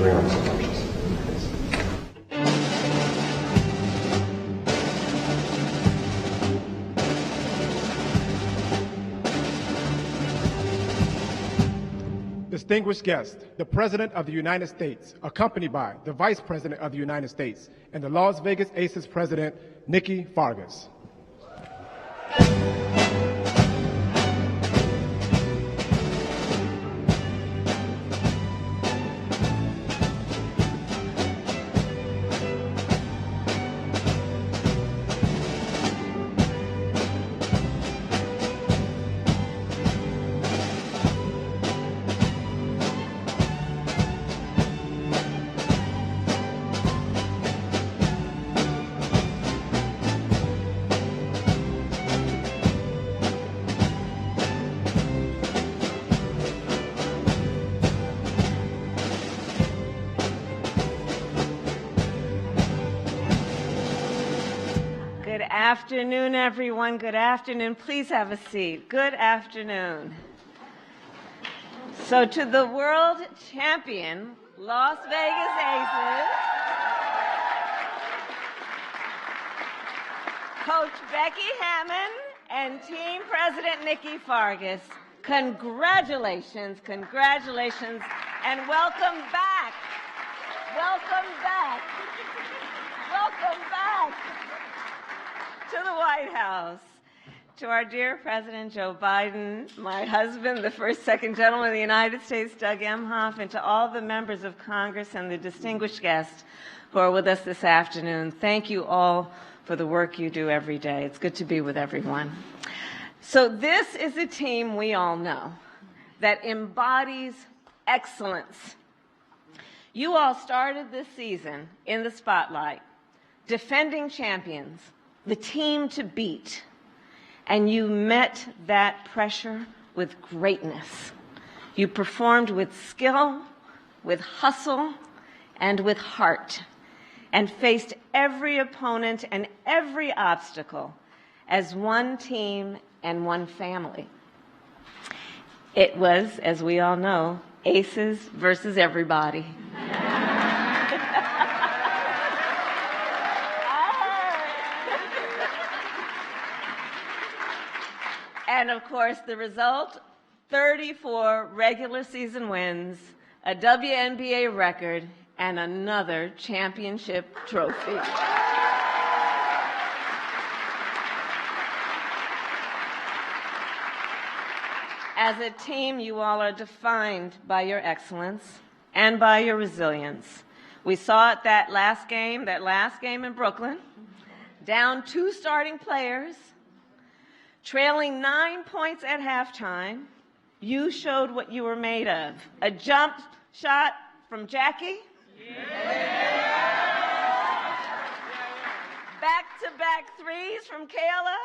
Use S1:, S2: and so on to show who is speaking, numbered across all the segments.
S1: during our celebrations.
S2: Distinguished guests, the President of the United States, accompanied by the Vice President of the United States and the Las Vegas Aces President, Nikki Fargas.
S3: Good afternoon, everyone. Good afternoon. Please have a seat. Good afternoon. So to the world champion, Las Vegas Aces, Coach Becky Hammond and Team President Nikki Fargas, congratulations, congratulations, and welcome back. Welcome back. Welcome back to the White House. To our dear President Joe Biden, my husband, the first, second gentleman of the United States, Doug Emhoff, and to all the members of Congress and the distinguished guests who are with us this afternoon, thank you all for the work you do every day. It's good to be with everyone. So this is a team we all know that embodies excellence. You all started this season in the spotlight, defending champions, the team to beat, and you met that pressure with greatness. You performed with skill, with hustle, and with heart, and faced every opponent and every obstacle as one team and one family. It was, as we all know, aces versus everybody. And of course, the result, 34 regular season wins, a WNBA record, and another championship trophy. As a team, you all are defined by your excellence and by your resilience. We saw it that last game in Brooklyn, down 2 starting players, trailing 9 points at halftime. You showed what you were made of. A jump shot from Jackie. Back-to-back threes from Kayla.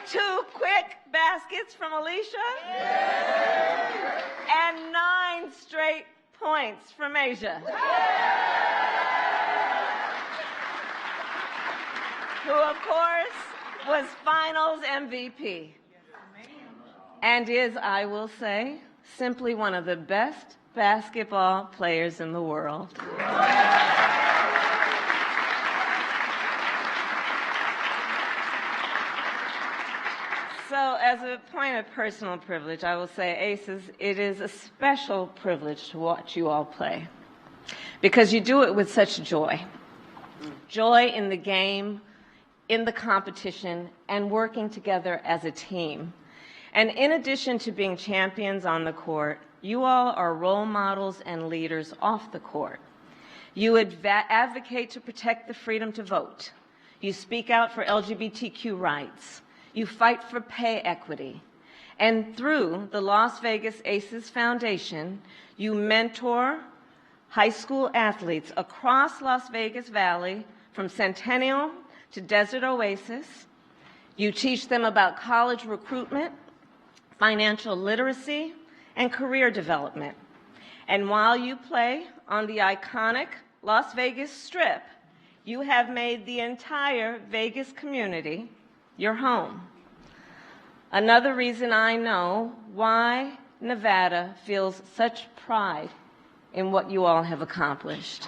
S3: 2 quick baskets from Alicia. And 9 straight points from Asia, who, of course, was Finals MVP, and is, I will say, simply one of the best basketball players in the world. So, as a point of personal privilege, I will say, Aces, it is a special privilege to watch you all play, because you do it with such joy. Joy in the game, in the competition, and working together as a team. And in addition to being champions on the court, you all are role models and leaders off the court. You advocate to protect the freedom to vote. You speak out for LGBTQ rights. You fight for pay equity. And through the Las Vegas Aces Foundation, you mentor high school athletes across Las Vegas Valley, from Centennial to Desert Oasis. You teach them about college recruitment, financial literacy, and career development. And while you play on the iconic Las Vegas Strip, you have made the entire Vegas community your home. Another reason I know why Nevada feels such pride in what you all have accomplished.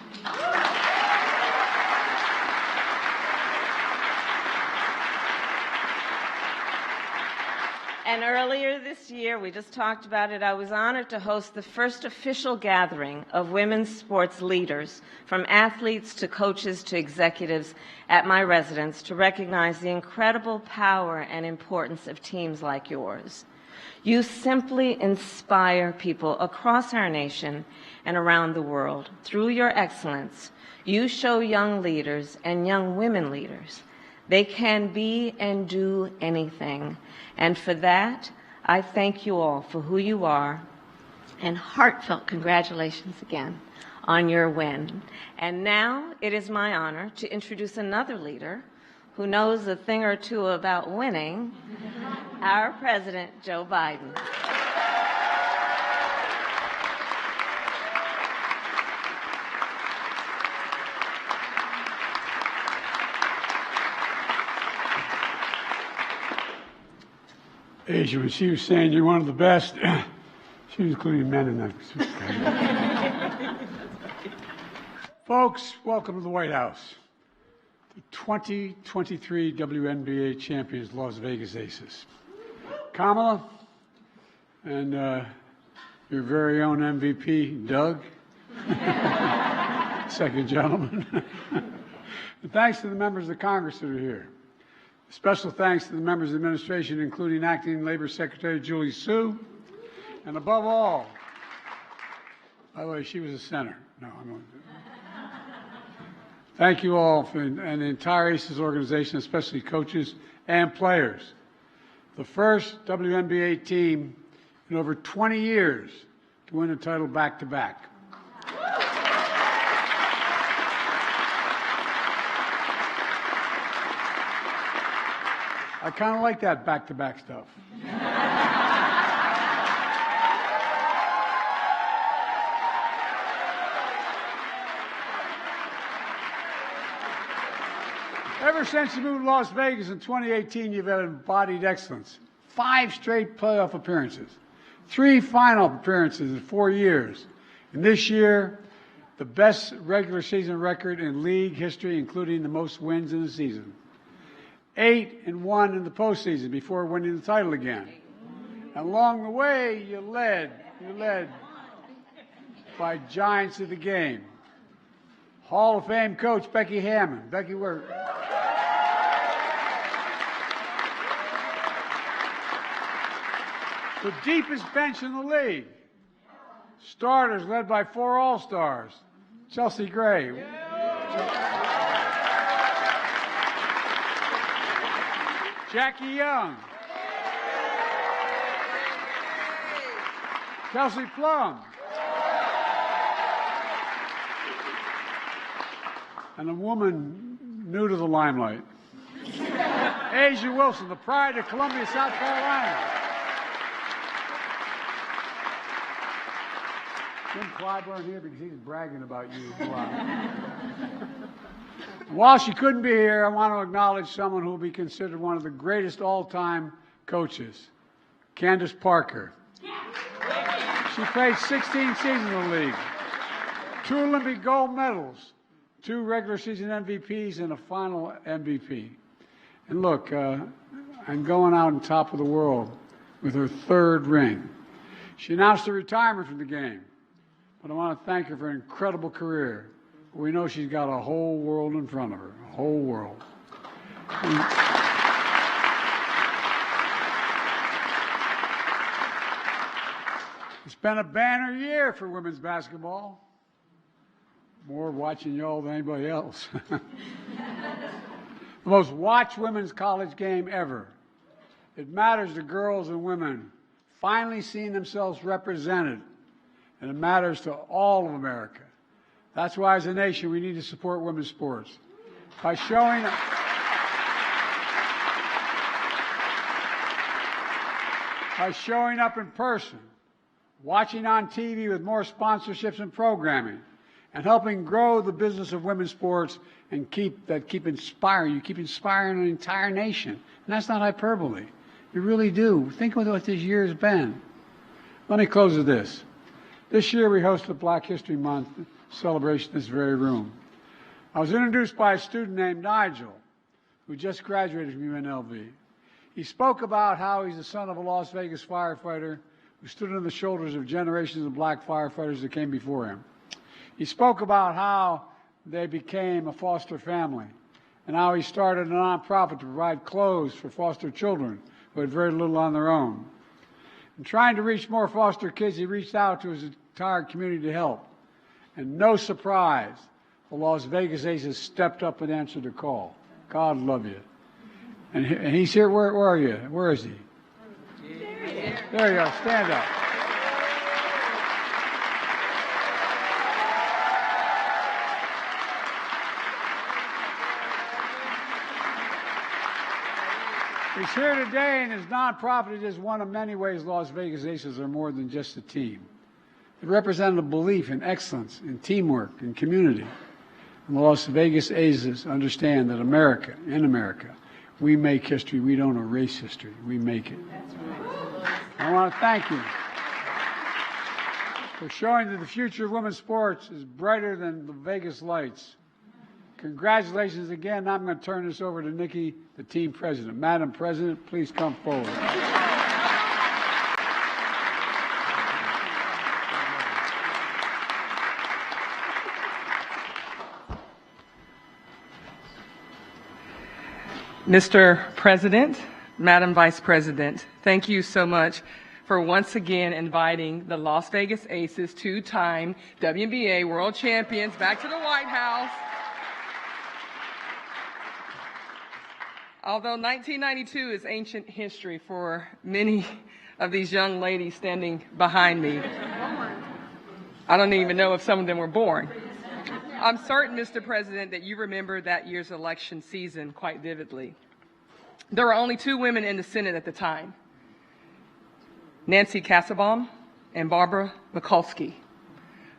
S3: And earlier this year, we just talked about it, I was honored to host the first official gathering of women's sports leaders, from athletes to coaches to executives, at my residence to recognize the incredible power and importance of teams like yours. You simply inspire people across our nation and around the world. Through your excellence, you show young leaders and young women leaders they can be and do anything. And for that, I thank you all for who you are, and heartfelt congratulations again on your win. And now it is my honor to introduce another leader who knows a thing or two about winning, our President, Joe Biden.
S1: Asia, when she was saying you're one of the best, she was including men in that. Folks, welcome to the White House. The 2023 WNBA champions, Las Vegas Aces. Kamala, and your very own MVP, Doug, second gentleman. And thanks to the members of Congress that are here. Special thanks to the members of the administration, including Acting Labor Secretary Julie Su, and above all, by the way, she was a senator. No, I'm not. Thank you all and the entire ACES organization, especially coaches and players. The first WNBA team in over 20 years to win a title back-to-back. I kind of like that back-to-back stuff. Ever since you moved to Las Vegas in 2018, you've had embodied excellence. 5 straight playoff appearances, 3 final appearances in 4 years. And this year, the best regular season record in league history, including the most wins in the season. 8-1 in the postseason before winning the title again. And along the way, you led by giants of the game. Hall of Fame coach Becky Hammon. Becky, where? The deepest bench in the league. Starters led by 4 All-Stars. Chelsea Gray. Jackie Young. Kelsey Plum. And a woman new to the limelight. Asia Wilson, the pride of Columbia, South Carolina. Jim Clyburn here because he's bragging about you. Wow. While she couldn't be here, I want to acknowledge someone who will be considered one of the greatest all-time coaches, Candace Parker. She played 16 seasons in the league, 2 Olympic gold medals, 2 regular season MVPs, and a final MVP. And look, I'm going out on top of the world with her 3rd ring. She announced her retirement from the game, but I want to thank her for an incredible career. We know she's got a whole world in front of her, a whole world. It's been a banner year for women's basketball. More watching y'all than anybody else. The most watched women's college game ever. It matters to girls and women finally seeing themselves represented, and it matters to all of America. That's why, as a nation, we need to support women's sports by showing up in person, watching on TV with more sponsorships and programming, and helping grow the business of women's sports and keep inspiring. You keep inspiring an entire nation, and that's not hyperbole. You really do. Think of what this year has been. Let me close with this. This year we hosted Black History Month celebration in this very room. I was introduced by a student named Nigel, who just graduated from UNLV. He spoke about how he's the son of a Las Vegas firefighter who stood on the shoulders of generations of black firefighters that came before him. He spoke about how they became a foster family and how he started a nonprofit to provide clothes for foster children who had very little on their own. In trying to reach more foster kids, he reached out to his entire community to help. And no surprise, the Las Vegas Aces stepped up and answered the call. God love you. And he's here. Where are you? Where is he? There you are. Stand up. He's here today, and his nonprofit is one of many ways Las Vegas Aces are more than just a team. It represented a belief in excellence, in teamwork, in community. And the Las Vegas Aces understand that in America, we make history. We don't erase history. We make it. I want to thank you for showing that the future of women's sports is brighter than the Vegas lights. Congratulations again. I'm going to turn this over to Nikki, the team president. Madam President, please come forward.
S4: Mr. President, Madam Vice President, thank you so much for once again inviting the Las Vegas Aces, two-time WNBA world champions, back to the White House. Although 1992 is ancient history for many of these young ladies standing behind me, I don't even know if some of them were born. I'm certain, Mr. President, that you remember that year's election season quite vividly. There were only two women in the Senate at the time, Nancy Kassebaum and Barbara Mikulski.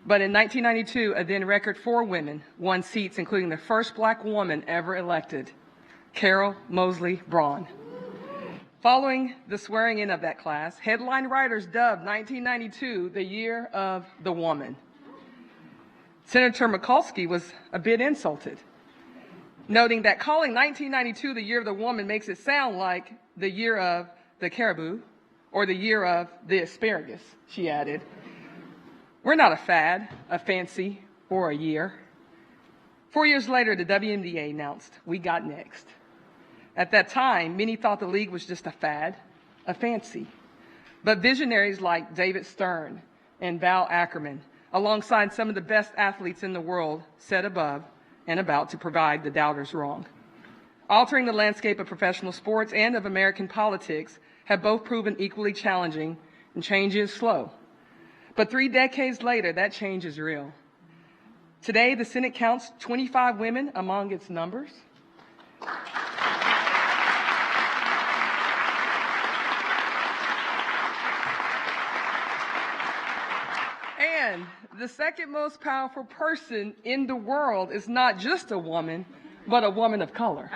S4: But in 1992, a then record 4 women won seats, including the first black woman ever elected, Carol Moseley Braun. Following the swearing in of that class, headline writers dubbed 1992 the year of the woman. Senator Mikulski was a bit insulted, noting that calling 1992 the year of the woman makes it sound like the year of the caribou or the year of the asparagus, she added. We're not a fad, a fancy, or a year. 4 years later, the WNBA announced, "We got next." At that time, many thought the league was just a fad, a fancy. But visionaries like David Stern and Val Ackerman, alongside some of the best athletes in the world, set above and about to provide the doubters wrong. Altering the landscape of professional sports and of American politics have both proven equally challenging, and change is slow. But 3 decades later, that change is real. Today, the Senate counts 25 women among its numbers. And the second most powerful person in the world is not just a woman, but a woman of color.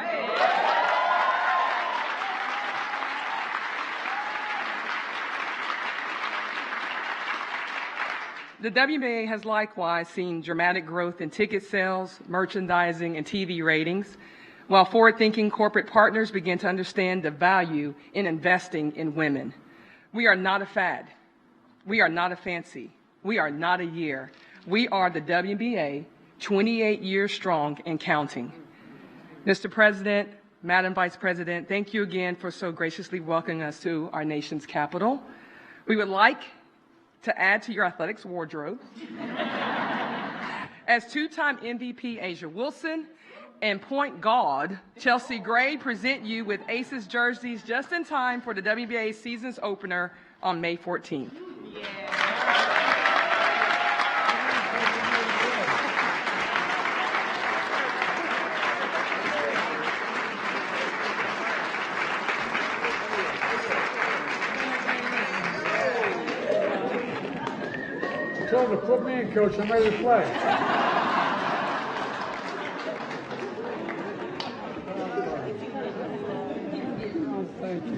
S4: The WNBA has likewise seen dramatic growth in ticket sales, merchandising, and TV ratings, while forward-thinking corporate partners begin to understand the value in investing in women. We are not a fad. We are not a fancy. We are not a year. We are the WNBA, 28 years strong and counting. Mr. President, Madam Vice President, thank you again for so graciously welcoming us to our nation's capital. We would like to add to your athletics wardrobe as two-time MVP Asia Wilson and point guard Chelsea Gray present you with Aces jerseys just in time for the WNBA season's opener on May 14th.
S1: Told him to put me in, Coach. I'm ready to play. Oh, thank you.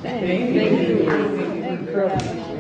S3: Thank you.